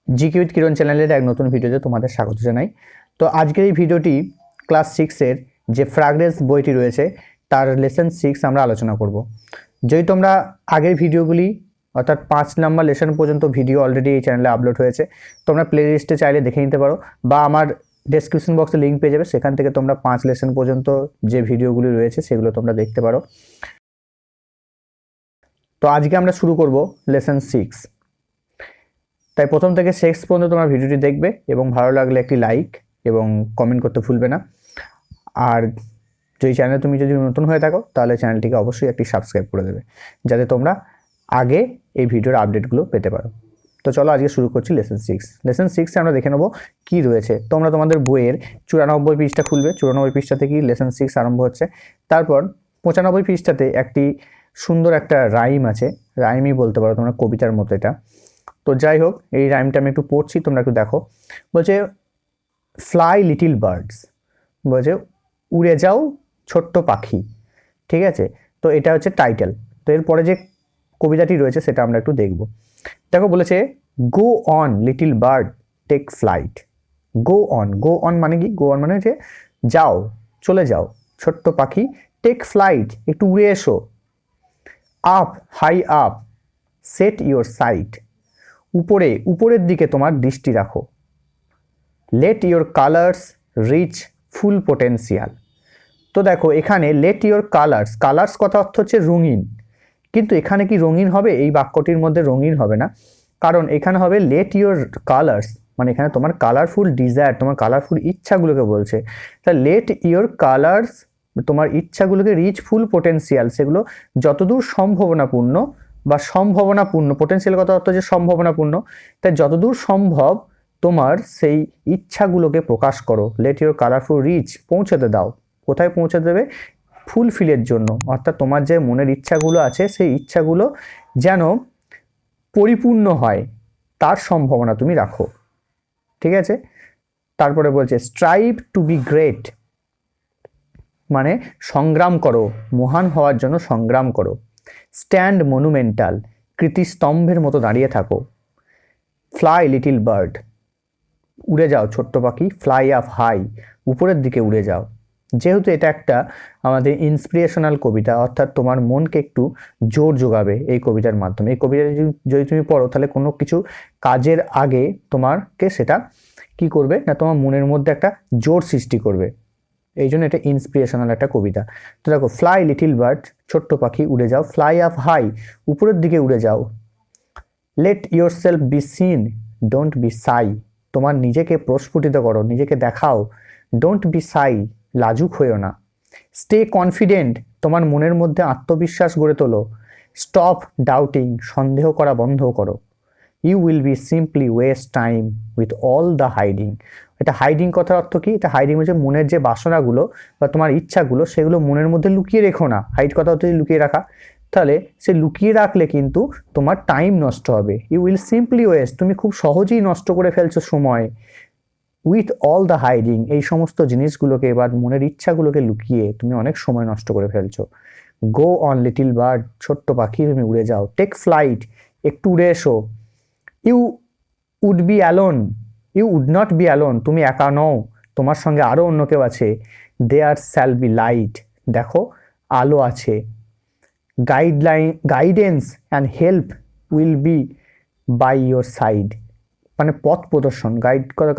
GK with কিরণ চ্যানেলের এক নতুন ভিডিওতে তোমাদের স্বাগত জানাই। তো আজকের এই ভিডিওটি ক্লাস 6-এর যে ফ্র্যাগরেন্স বইটি রয়েছে তার লেসন 6 আমরা আলোচনা করব। যদি তোমরা আগের ভিডিওগুলি অর্থাৎ 5 নাম্বার লেসন পর্যন্ত ভিডিও অলরেডি এই চ্যানেলে আপলোড হয়েছে, তোমরা প্লে লিস্টে চাইলে দেখে নিতে পারো বা আমার ডেসক্রিপশন বক্সে লিঙ্ক পেয়ে যাবে, সেখান থেকে তোমরা 5 লেসন পর্যন্ত যে ভিডিওগুলি রয়েছে সেগুলো তোমরা দেখতে পারো। তো আজকে আমরা শুরু করব লেসন 6। তাই প্রথম থেকে শেষ পর্যন্ত তোমরা ভিডিওটি দেখবে এবং ভালো লাগলে একটি লাইক এবং কমেন্ট করতে ভুলবে না। আর যদি চ্যানেলে তুমি যদি নতুন হয়ে থাকো তাহলে চ্যানেলটিকে অবশ্যই একটি সাবস্ক্রাইব করে দেবে, যাতে তোমরা আগে এই ভিডিওর আপডেটগুলো পেতে পারো। তো চলো আজকে শুরু করছি লেসন 6। লেসন 6-এ আমরা দেখে নেবো কী রয়েছে। তোমরা তোমাদের বইয়ের 94 পৃষ্ঠা খুলবে, 94 পৃষ্ঠা থেকেই লেসন 6 আরম্ভ হচ্ছে। তারপর 95 পৃষ্ঠাতে একটি সুন্দর একটা রাইম আছে, রাইমই বলতে পারো তোমরা, কবিতার মতো এটা। তো যাই হোক, এই রাইমটা আমি একটু পড়ছি, তোমরা একটু দেখো। বলছে ফ্লাই লিটিল বার্ডস, বলছে উড়ে যাও ছোট্ট পাখি। ঠিক আছে, তো এটা হচ্ছে টাইটেল। তো এরপরে যে কবিতাটি রয়েছে সেটা আমরা একটু দেখব। দেখো বলেছে go on little bird take flight. Go on, go on মানে কি? গো অন মানে হচ্ছে যাও, চলে যাও ছোট্ট পাখি। টেক ফ্লাইট, একটু উড়ে এসো। Up, high up, set your sight, উপরে, উপরের দিকে তোমার দৃষ্টি রাখো। Let your colours reach full potential. তো দেখো এখানে লেট ইউর কালার্স, কালার্স কথা অর্থ হচ্ছে রঙিন, কিন্তু এখানে কি রঙিন হবে? এই বাক্যটির মধ্যে রঙিন হবে না, কারণ এখানে হবে লেট ইউর কালার্স, মানে এখানে তোমার কালারফুল ডিজায়ার, তোমার কালারফুল ইচ্ছাগুলোকে বলছে। তা লেট ইউর কালার্স, তোমার ইচ্ছাগুলোকে রিচ ফুল পোটেন্সিয়াল, সেগুলো যতদূর সম্ভাবনাপূর্ণ বা সম্ভাবনাপূর্ণ, পোটেন্সিয়াল কথা অর্থ যে সম্ভাবনাপূর্ণ, তাই যতদূর সম্ভব তোমার সেই ইচ্ছাগুলোকে প্রকাশ করো। লেট ইউর কালারফুল রিচ, পৌঁছাতে দাও। কোথায় পৌঁছে দেবে? ফুলফিলের জন্য, অর্থাৎ তোমার যে মনের ইচ্ছাগুলো আছে সেই ইচ্ছাগুলো যেন পরিপূর্ণ হয় তার সম্ভাবনা তুমি রাখো। ঠিক আছে, তারপরে বলছে স্ট্রাইভ টু বি গ্রেট, মানে সংগ্রাম করো, মহান হওয়ার জন্য সংগ্রাম করো। স্ট্যান্ড মনুমেন্টাল, কৃতিস্তম্ভের মতো দাঁড়িয়ে থাকো। ফ্লাই লিটিল বার্ড, উড়ে যাও ছোট্ট পাখি। ফ্লাই আপ হাই, উপরের দিকে উড়ে যাও। যেহেতু এটা একটা আমাদের ইন্সপিরেশনাল কবিতা, অর্থাৎ তোমার মনকে একটু জোর যোগাবে এই কবিতার মাধ্যমে। এই কবিতা যদি তুমি পড়ো তাহলে কোনো কিছু কাজের আগে তোমাকে সেটা কি করবে না, তোমার মনের মধ্যে একটা জোর সৃষ্টি করবে। এই জন্য এটা ইন্সপিরেশনাল একটা কবিতা। তো দেখো ফ্লাই লিটিল বার্ড, ছোট্ট পাখি উড়ে যাও। ফ্লাই আপ হাই, উপরের দিকে উড়ে যাও। Let your self be seen, don't be সাই, তোমার নিজেকে প্রস্ফুটিত করো, নিজেকে দেখাও। ডোন্ট বি সাই, লাজুক হয়েও না। স্টে কনফিডেন্ট, তোমার মনের মধ্যে আত্মবিশ্বাস গড়ে তোলো। স্টপ ডাউটিং, সন্দেহ করা বন্ধ করো। You will be simply waste time with all the hiding. এটা হাইডিং কথার অর্থ কি? এটা হাইডিং হচ্ছে মনের যে বাসনাগুলো বা তোমার ইচ্ছাগুলো, সেগুলো মনের মধ্যে লুকিয়ে রেখো না। হাইড কথা হচ্ছে লুকিয়ে রাখা। তাহলে সে লুকিয়ে রাখলে কিন্তু তোমার টাইম নষ্ট হবে। ইউ উইল সিম্পলি ওয়েস্ট, তুমি খুব সহজেই নষ্ট করে ফেলছো সময়। উইথ অল দ্য হাইডিং, এই সমস্ত জিনিসগুলোকে বা মনের ইচ্ছাগুলোকে লুকিয়ে তুমি অনেক সময় নষ্ট করে ফেলছো। গো অন লিটিল বার্ড, ছোট্ট পাখি তুমি উড়ে যাও। টেক ফ্লাইট, একটু উড়ে এসো। You would be alone, you would not be alone, তুমি একা নও, তোমার সঙ্গে আরও অন্য কেউ আছে। দেয়ার শ্যাল বি লাইট, দেখো আলো আছে। Guidance and help will be by your side, মানে পথ প্রদর্শন।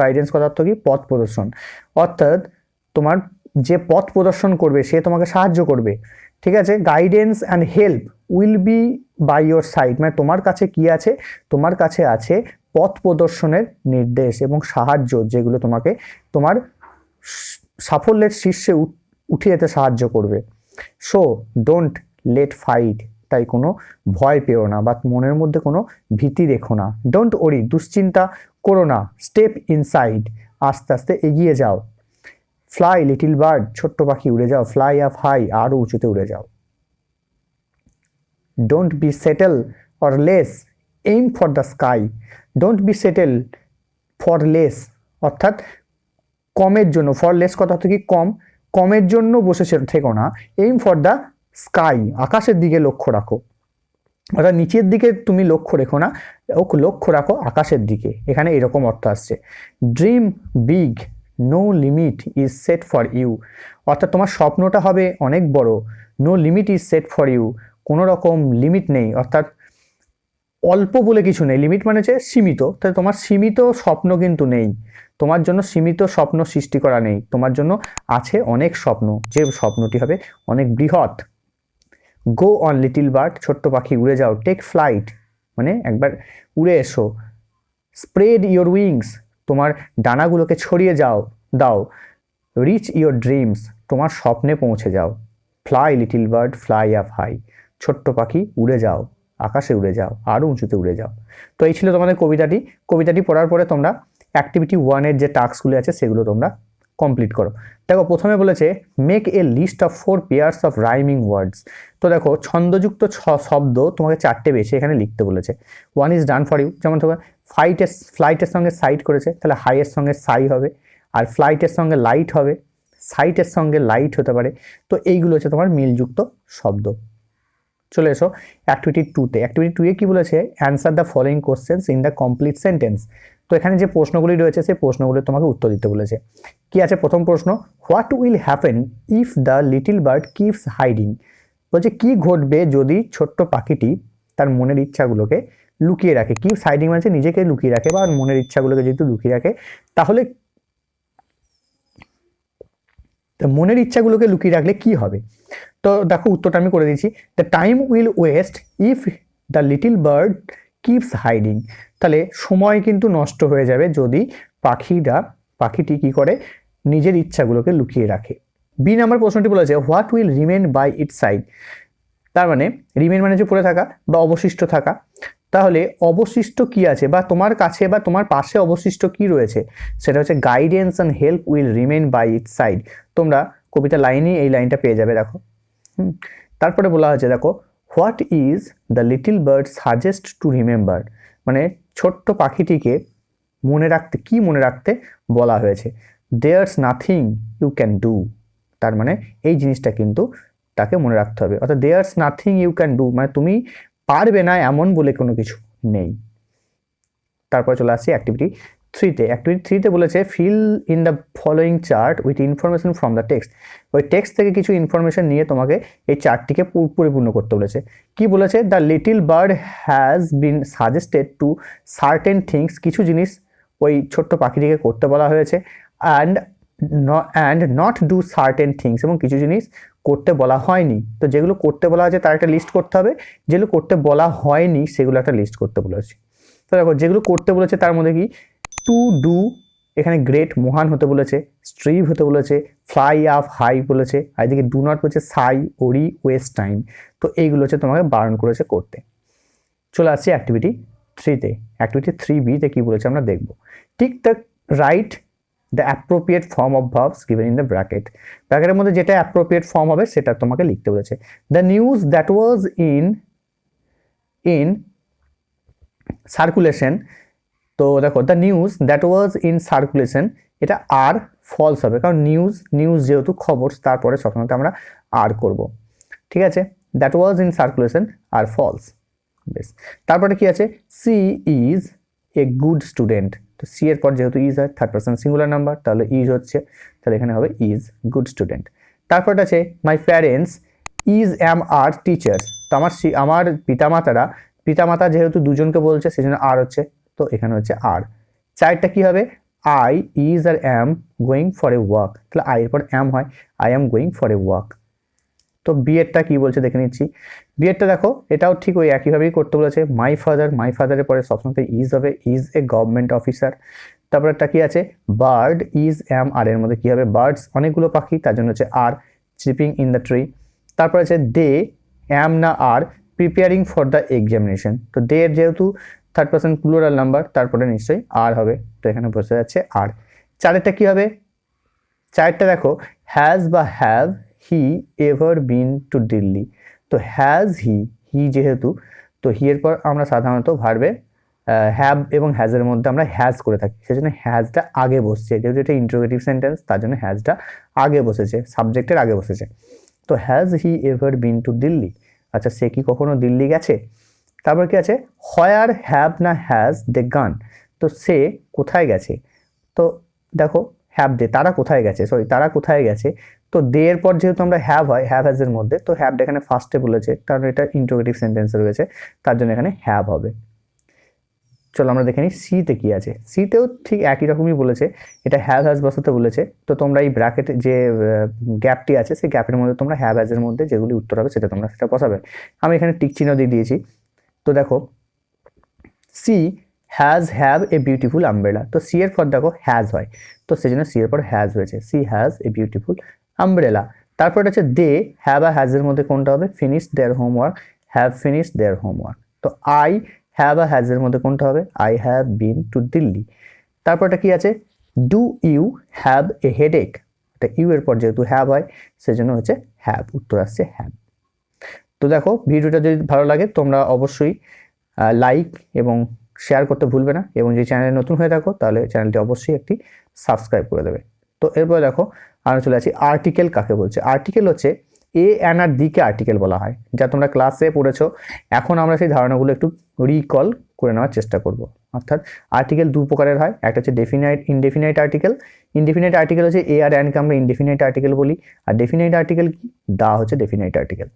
গাইডেন্স কথা অর্থ কি? পথ প্রদর্শন, অর্থাৎ তোমার যে পথ প্রদর্শন করবে সে তোমাকে সাহায্য করবে। ঠিক আছে, guidance and help will be by your side, মানে তোমার কাছে কি আছে? তোমার কাছে আছে পথ প্রদর্শনের নির্দেশ এবং সাহায্য, যেগুলো তোমাকে তোমার সাফল্যের শীর্ষে উঠে যেতে সাহায্য করবে। সো ডোন্ট লেট ফাইট, তাই কোনো ভয় পেও না বা মনের মধ্যে কোনো ভীতি রেখো না। ডোন্ট ওরি, দুশ্চিন্তা করো না। স্টেপ ইনসাইড, আস্তে আস্তে এগিয়ে যাও। ফ্লাই লিটিল বার্ড, ছোট্ট পাখি উড়ে যাও। ফ্লাই আপ হাই, আরও উঁচুতে উড়ে যাও। Don't be settle or less, aim for the sky. Don't be settle for less, অর্থাৎ কমের জন্য। ফর লেস কথা হচ্ছে কি? কম, কমের জন্য বসে থেকো না। এইম ফর দ্য স্কাই, আকাশের দিকে লক্ষ্য রাখো। অর্থাৎ নিচের দিকে তুমি লক্ষ্য রেখো না, লক্ষ্য রাখো আকাশের দিকে, এখানে এরকম অর্থ আসছে। Dream big, no limit is set for you, অর্থাৎ তোমার স্বপ্নটা হবে অনেক বড়। No limit is set for you, কোনো রকম লিমিট নেই, অর্থাৎ অল্প বলে কিছু নেই। লিমিট মানে হচ্ছে সীমিত, তাহলে তোমার সীমিত স্বপ্ন কিন্তু নেই, তোমার জন্য সীমিত স্বপ্ন সৃষ্টি করা নেই, তোমার জন্য আছে অনেক স্বপ্ন, যে স্বপ্নটি হবে অনেক বৃহৎ। গো অন লিটিল বার্ড, ছোট্ট পাখি উড়ে যাও। টেক ফ্লাইট মানে একবার উড়ে এসো। স্প্রেড ইয়োর উইংস, তোমার ডানাগুলোকে ছড়িয়ে দাও। রিচ ইয়োর ড্রিমস, তোমার স্বপ্নে পৌঁছে যাও। Fly little bird fly up high, ছোট্ট পাখি উড়ে যাও, আকাশে উড়ে যাও, আরও উঁচুতে উড়ে যাও। তো এই ছিল তোমাদের কবিতাটি পড়ার পরে তোমরা অ্যাক্টিভিটি 1-এর যে টাস্কগুলো আছে সেগুলো তোমরা কমপ্লিট করো। দেখো প্রথমে বলেছে make a list of 4 pairs of rhyming words. তো দেখো ছন্দযুক্ত শব্দ তোমাকে 4টে বেশি এখানে লিখতে বলেছে। 1 ইজ ডান ফর ইউ, যেমন তোমার ফ্লাইটের সঙ্গে সাইট করেছে, তাহলে হাইয়ের সঙ্গে সাই হবে, আর ফ্লাইটের সঙ্গে লাইট হবে, সাইটের সঙ্গে লাইট হতে পারে। তো এইগুলো হচ্ছে তোমার মিলযুক্ত শব্দ। চলে এসো অ্যাক্টিভিটি 2-তে। অ্যাক্টিভিটি 2-এ কি বলেছে, answer the following questions in the complete sentence. তো এখানে যে প্রশ্নগুলি রয়েছে সেই প্রশ্নগুলো তোমাকে উত্তর দিতে বলেছে। কি আছে প্রথম প্রশ্ন, what will happen if the little bird keeps hiding. বলছে কি ঘটবে যদি ছোট্ট পাখিটি তার মনের ইচ্ছাগুলোকে লুকিয়ে রাখে। কিপস হাইডিং মানে নিজেকে লুকিয়ে রাখে বা মনের ইচ্ছাগুলোকে যেহেতু লুকিয়ে রাখে, তাহলে মনের ইচ্ছাগুলোকে লুকিয়ে রাখলে কি হবে। তো দেখো উত্তরটা আমি করে দিচ্ছি। The time will West if the little bird keeps hiding, তাহলে সময় কিন্তু নষ্ট হয়ে যাবে যদি পাখিটি কি করে নিজের ইচ্ছাগুলোকে লুকিয়ে রাখে। বি নাম্বার প্রশ্নটি বলেছে what will remain by it side. তার মানে রিমেন মানে যে পড়ে থাকা বা অবশিষ্ট থাকা, তাহলে অবশিষ্ট কি আছে বা তোমার কাছে বা তোমার পাশে অবশিষ্ট কি রয়েছে, সেটা হচ্ছে guidance and help will remain by it side. তোমরা কবিতা লাইনই এই লাইনটা পেয়ে যাবে। দেখো তারপরে বলা হয়েছে, দেখো what is the little bird suggest to remember, মানে ছোট্ট পাখিটিকে মনে রাখতে বলা হয়েছে। There's nothing you can do, তার মানে এই জিনিসটা কিন্তু তাকে মনে রাখতে হবে। অর্থাৎ there's nothing you can do মানে তুমি পারবে না এমন বলে কোনো কিছু নেই। তারপর চলে আসছি অ্যাক্টিভিটি 3-তে। অ্যাক্টিভিটি 3-তে বলেছে fill in the following chart with information from the text. ওই টেক্সট থেকে কিছু ইনফরমেশন নিয়ে তোমাকে এই চার্টটিকে পরিপূর্ণ করতে বলেছে। কি বলেছে, the little bird has been suggested to certain things, কিছু জিনিস ওই ছোট্ট পাখিটিকে করতে বলা হয়েছে। And not do certain things, এবং কিছু জিনিস করতে বলা হয়নি। তো যেগুলো করতে বলা হয়েছে তার একটা লিস্ট করতে হবে, যেগুলো করতে বলা হয়নি সেগুলো একটা লিস্ট করতে বলেছে। তো দেখো যেগুলো করতে বলেছে তার মধ্যে কি টু ডু, এখানে গ্রেট মহান হতে বলেছে, স্ট্রিভ হতে বলেছে, ফ্লাই আপ হাই বলেছে, আর এদিকে ডু নট বলেছে সাই ওরি ওয়েস্ট টাইম। তো এইগুলো হচ্ছে তোমাকে বারণ করেছে করতে। চলে আসছি অ্যাক্টিভিটি 3-তে। অ্যাক্টিভিটি 3B-তে কি বলেছে আমরা দেখব। Tick the write the appropriate form of verbs given in the bracket. ব্র্যাকেটের মধ্যে যেটা অ্যাপ্রোপ্রিয়েট ফর্ম হবে সেটা তোমাকে লিখতে বলেছে। The news that was in circulation. তো দেখো the news that was in circulation, এটা আর ফলস হবে, কারণ নিউজ যেহেতু খবর, তারপরে সবসময় আমরা আর করব। ঠিক আছে, that was in circulation are falls. বেশ, তারপরে কি আছে, she is a good student. তো সি এর পর যেহেতু ইজ হয়, থার্ড পারসন সিঙ্গুলার নাম্বার, তাহলে ইজ হচ্ছে, তাহলে এখানে হবে ইজ গুড স্টুডেন্ট। তারপরটা আছে my parents is am are teachers. তো আমার পিতামাতা যেহেতু দুজনকে বলছে সেজন্য আর হচ্ছে, তো এখানে হচ্ছে আর। চারটা কি হবে, I is are am going for a walk, তাহলে আই এর পর অ্যাম হয়, I am going for a walk. তো বিএডটা কি বলছে দেখে নিচ্ছি। বিএডটা দেখো এটাও ঠিক ওই একইভাবেই করতে বলেছে। মাই ফাদারের পরে সবসময় ইজ হবে, ইজ এ গভর্নমেন্ট অফিসার। তারপর একটা কি আছে, বার্ড ইজ অ্যাম আর এর মধ্যে কি হবে, বার্ডস অনেকগুলো পাখি, তার জন্য হচ্ছে আর, চিপিং ইন দ্য ট্রি। তারপর আছে দে অ্যাম না are preparing for the examination. তো দে এর যেহেতু থার্ড পারসন প্লুরাল নাম্বার, তারপরে নিশ্চয়ই আর হবে, তো এখানে বসে যাচ্ছে আর। চারেরটা কি হবে, চারটা দেখো হ্যাজ বা have he ever been to Delhi. তো হ্যাজ হি যেহেতু, তো হি এর পর আমরা সাধারণত ভার্বে হ্যাভ এবং হ্যাজের মধ্যে আমরা হ্যাজ করে থাকি, সেজন্য হ্যাজটা আগে বসছে, যেহেতু এটা ইন্টারোগেটিভ সেন্টেন্স তার জন্য হ্যাজটা আগে বসেছে, সাবজেক্টের আগে বসেছে। তো has he ever been to Delhi, আচ্ছা সে কি কখনো দিল্লি গেছে। তারপর কি আছে, হোয়ার হ্যাভ না হ্যাজ দে গান, তো সে কোথায় গেছে, তো দেখো হ্যাভ দে, তারা কোথায় গেছে, সরি তারা কোথায় গেছে, তো দে এর পর যেহেতু আমরা হ্যাভ হয় হ্যাভ হ্যাজ এর মধ্যে, তো হ্যাভটা এখানে ফার্স্টে বলেছে কারণ এটা ইন্টারোগেটিভ সেন্টেন্সে রয়েছে, তার জন্য এখানে হ্যাভ হবে। চলো আমরা দেখে নিই সিতে কি আছে। সিতেও ঠিক একই রকমই বলেছে, এটা হ্যাভ হ্যাজ বসাতে বলেছে, তো তোমরা এই ব্র্যাকেট যে গ্যাপটি আছে সেই গ্যাপের মধ্যে তোমরা হ্যাভ হ্যাজের মধ্যে যেগুলি উত্তর হবে সেটা বসাবে। আমি এখানে টিক চিহ্ন দিয়ে দিয়েছি। তো দেখো she has have a beautiful umbrella, তো সি এর পর দেখো হ্যাজ হয়, তো সেজন্য সি এর পর হ্যাজ হয়েছে, she has a beautiful umbrella. তারপর এটা হচ্ছে দে হ্যাভ আর হ্যাজের মধ্যে কোনটা হবে, finish their homework, have finish their homework. তো আই হ্যাভ আর হ্যাজের মধ্যে কোনটা হবে, I have been to Delhi. তারপরটা কি আছে, do you have a headache, এটা ইউ এর পর যেহেতু হ্যাভ হয় সেজন্য হচ্ছে হ্যাভ, উত্তর আসছে হ্যাভ। তো দেখো ভিডিওটা যদি ভালো লাগে তোমরা অবশ্যই লাইক এবং শেয়ার করতে ভুলবে না, এবং যদি চ্যানেলে নতুন হয়ে থাকো তাহলে চ্যানেলটি অবশ্যই একটি সাবস্ক্রাইব করে দেবে। তো এরপরে দেখো আমরা চলে আসি আর্টিকেল কাকে বলছে। আর্টিকেল হচ্ছে এ অ্যান আর দিকে আর্টিকেল বলা হয়, যা তোমরা ক্লাসে পড়েছো। এখন আমরা সেই ধারণাগুলো একটু রিকল করে নেওয়ার চেষ্টা করব। অর্থাৎ আর্টিকেল দু প্রকারের হয়, একটা হচ্ছে definite indefinite article. Indefinite article হচ্ছে এ আর অ্যানকে আমরা ইনডেফিনাইট আর্টিকেল বলি, আর ডেফিনাইট আর্টিকেল কি, দা হচ্ছে ডেফিনাইট আর্টিকেল।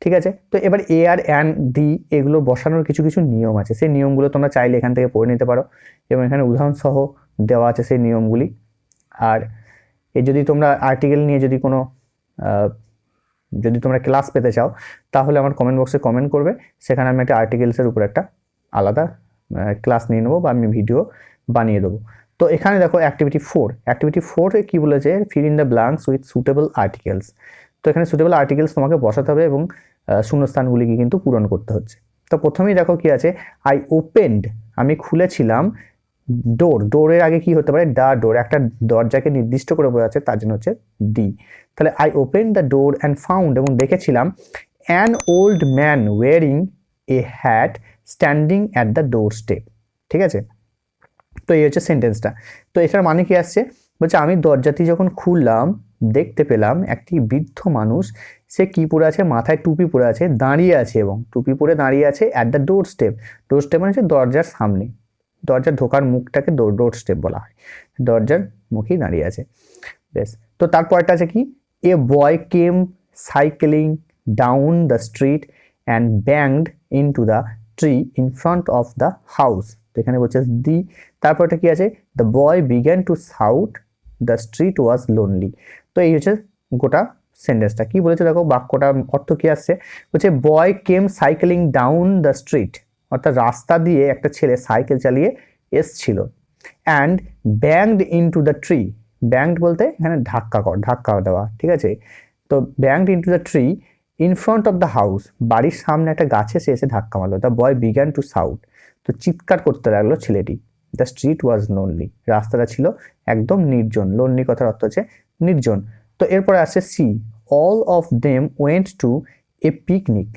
ঠিক আছে, তো এবার এ আর অ্যান দি এগুলো বসানোর কিছু কিছু নিয়ম আছে, সেই নিয়মগুলো তোমরা চাইলে এখান থেকে পড়ে নিতে পারো, এবং এখানে উদাহরণ সহ দেওয়া আছে সেই নিয়মগুলি। আর যদি তোমরা আর্টিকেল নিয়ে যদি তোমরা ক্লাস পেতে চাও তাহলে আমার কমেন্ট বক্সে কমেন্ট করবে, সেখানে আমি একটা আর্টিকেলসের উপর একটা আলাদা ক্লাস নিয়ে নেবো বা আমি ভিডিও বানিয়ে দেবো। তো এখানে দেখো অ্যাক্টিভিটি ফোরে কী বলেছে, fill in the blanks with suitable articles. তো এখানে সুটেবল আর্টিকেলস তোমাকে বসাতে হবে এবং শূন্যস্থানগুলিকে কিন্তু পূরণ করতে হচ্ছে। তো প্রথমেই দেখো কি আছে, আই ওপেন্ড, আমি খুলেছিলাম ডোরের আগে কি হতে পারে, দ্য ডোর, একটা দরজাকে নির্দিষ্ট করে বোঝাচ্ছে তার জন্য হচ্ছে ডি। তাহলে I open the door and found, এবং দেখেছিলাম an old man wearing a hat standing at the door step. ঠিক আছে, তো এই হচ্ছে সেন্টেন্সটা। তো এটার মানে কি আসছে, বলছে আমি দরজাটি যখন খুললাম দেখতে পেলাম একটি বৃদ্ধ মানুষ, সে কি পরে আছে, মাথায় টুপি পরে আছে, দাঁড়িয়ে আছে, এবং টুপি পরে দাঁড়িয়ে আছে at the door step. Door step মানে হচ্ছে দরজার সামনে, দরজার ঢোকার মুখটাকে ডোর স্টেপ বলা হয়, দরজার মুখেই দাঁড়িয়ে আছে। বেশ, তো তারপরটা আছে কি, a boy came cycling down the street and banged into the tree in front of the house. তো এখানে বলছে দি, তারপরটা কি আছে, the boy began to shout the street was lonely. তো এই হচ্ছে গোটা সেন্টেন্সটা। কি বলেছে দেখো, বাক্যটা অর্থ কি আসছে, বলছে boy came cycling down the street, অর্থাৎ রাস্তা দিয়ে একটা ছেলে সাইকেল চালিয়ে এসছিল, and banged into the tree, banged বলতে এখানে ধাক্কা দেওয়া, ঠিক আছে। তো banged into the tree in front of the house, বাড়ির সামনে একটা গাছে সে এসে ধাক্কা মারলো। The boy began to shout, তো চিৎকার করতে লাগলো ছেলেটি। দ্য স্ট্রিট ওয়াজ লোনলি, রাস্তাটা ছিল একদম নির্জন। লোনলি কথার অর্থ হচ্ছে নির্জন। তো এরপরে আসছে C, all of them went to a picnic.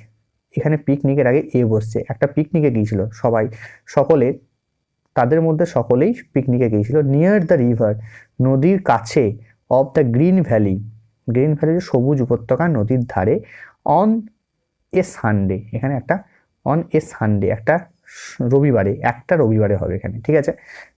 এখানে পিকনিকের আগে এ বসছে, একটা পিকনিকে গিয়েছিল সকলে, তাদের মধ্যে সকলেই পিকনিকে গিয়েছিল, নিয়ার দ্য রিভার, নদীর কাছে, of the green valley, green valley সবুজ উপত্যকা, নদীর ধারে, অন এ সানডে, এখানে একটা অন এ সানডে, একটা রবিবারে হবে এখানে, ঠিক আছে।